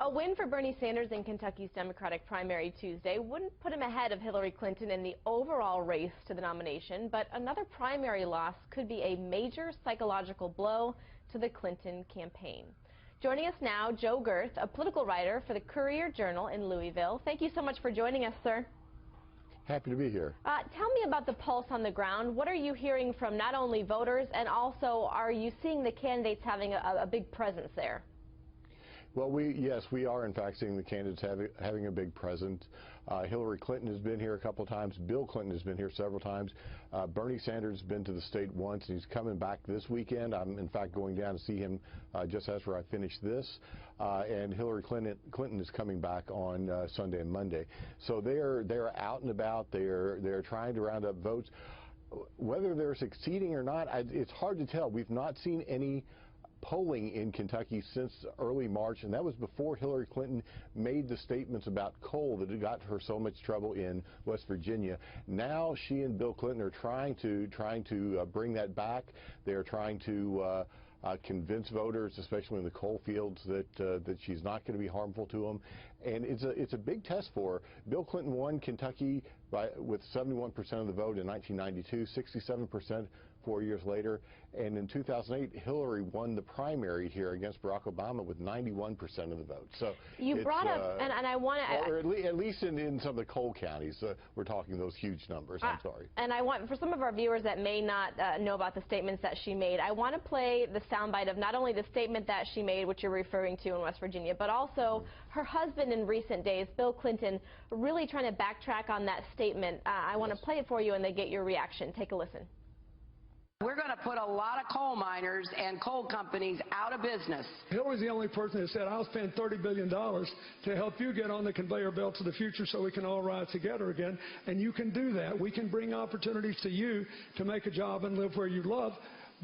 A win for Bernie Sanders in Kentucky's Democratic primary Tuesday wouldn't put him ahead of Hillary Clinton in the overall race to the nomination, but another primary loss could be a major psychological blow to the Clinton campaign. Joining us now, Joe Gerth, a political writer for the Courier-Journal in Louisville. Thank you so much for joining us, sir. Happy to be here. Tell me about the pulse on the ground. What are you hearing from not only voters, and also are you seeing the candidates having a big presence there? Well, yes, we are in fact seeing the candidates having a big presence. Hillary Clinton has been here a couple of times. Bill Clinton has been here several times. Bernie Sanders has been to the state once, and he's coming back this weekend. I'm in fact going down to see him just after I finish this. And Hillary Clinton is coming back on Sunday and Monday. So they're out and about. They're trying to round up votes. Whether they're succeeding or not, it's hard to tell. We've not seen any polling in Kentucky since early March, and that was before Hillary Clinton made the statements about coal that had got her so much trouble in West Virginia. Now she and Bill Clinton are trying to bring that back. They're trying to convince voters, especially in the coal fields, that she's not going to be harmful to them. And it's a big test for her. Bill Clinton won Kentucky with 71% of the vote in 1992, 67% 4 years later, and in 2008, Hillary won the primary here against Barack Obama with 91% of the vote. So you brought up, and I want to, at least in some of the coal counties, we're talking those huge numbers. I'm sorry. And I want, for some of our viewers that may not know about the statements that she made, I want to play the soundbite of not only the statement that she made, which you're referring to in West Virginia, but also her husband in recent days, Bill Clinton, really trying to backtrack on that statement. I want to play it for you and then get your reaction. Take a listen. We're going to put a lot of coal miners and coal companies out of business. Hillary's the only person that said, I'll spend $30 billion to help you get on the conveyor belt to the future so we can all ride together again. And you can do that. We can bring opportunities to you to make a job and live where you love,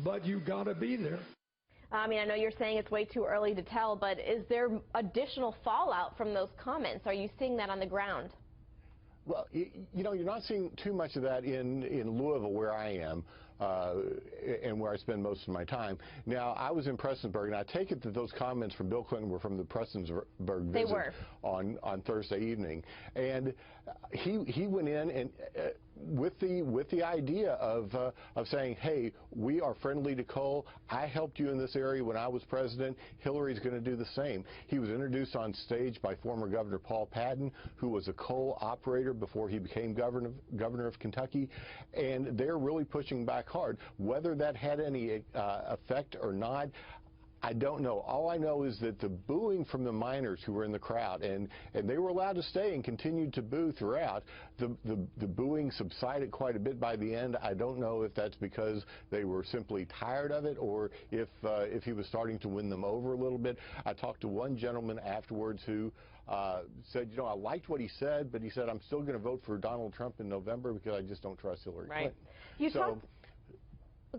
but you've got to be there. I mean, I know you're saying it's way too early to tell, but is there additional fallout from those comments? Are you seeing that on the ground? Well, you know, you're not seeing too much of that in Louisville, where I am, and where I spend most of my time. Now, I was in Prestonsburg, and I take it that those comments from Bill Clinton were from the Prestonsburg visit on Thursday evening. And he went in and with the idea of saying, hey, we are friendly to coal. I helped you in this area when I was president. Hillary's going to do the same. He was introduced on stage by former Governor Paul Patton, who was a coal operator before he became governor of Kentucky, and they're really pushing back hard. Whether that had any effect or not, I don't know. All I know is that the booing from the miners who were in the crowd, and they were allowed to stay and continued to boo throughout, the booing subsided quite a bit by the end. I don't know if that's because they were simply tired of it or if he was starting to win them over a little bit. I talked to one gentleman afterwards who said, you know, I liked what he said, but he said, I'm still going to vote for Donald Trump in November because I just don't trust Hillary Clinton. You talked,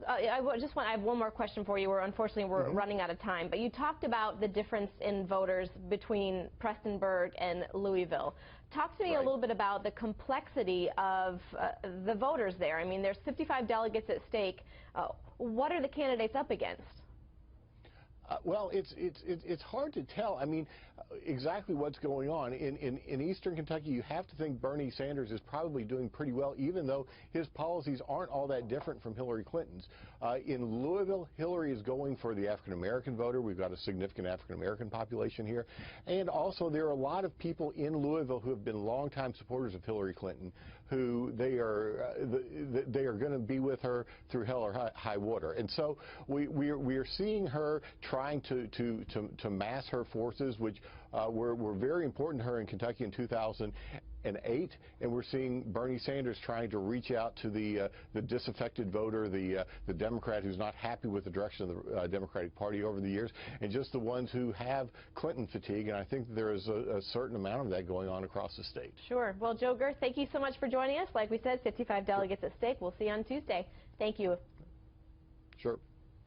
I have one more question for you. Unfortunately, we're running out of time. But you talked about the difference in voters between Prestonsburg and Louisville. Talk to me a little bit about the complexity of the voters there. I mean, there's 55 delegates at stake. What are the candidates up against? Well, it's hard to tell. I mean, exactly what's going on. In eastern Kentucky, you have to think Bernie Sanders is probably doing pretty well, even though his policies aren't all that different from Hillary Clinton's. In Louisville, Hillary is going for the African-American voter. We've got a significant African-American population here. And also, there are a lot of people in Louisville who have been longtime supporters of Hillary Clinton, who they are going to be with her through hell or high water. And so we are seeing her trying to mass her forces, which were very important to her in Kentucky in 2008, and we're seeing Bernie Sanders trying to reach out to the disaffected voter, the Democrat who's not happy with the direction of the Democratic Party over the years, and just the ones who have Clinton fatigue. And I think there is a certain amount of that going on across the state. Sure. Well, Joe Gerth, thank you so much for joining us. Like we said, 55 delegates at stake. We'll see you on Tuesday. Thank you. Sure.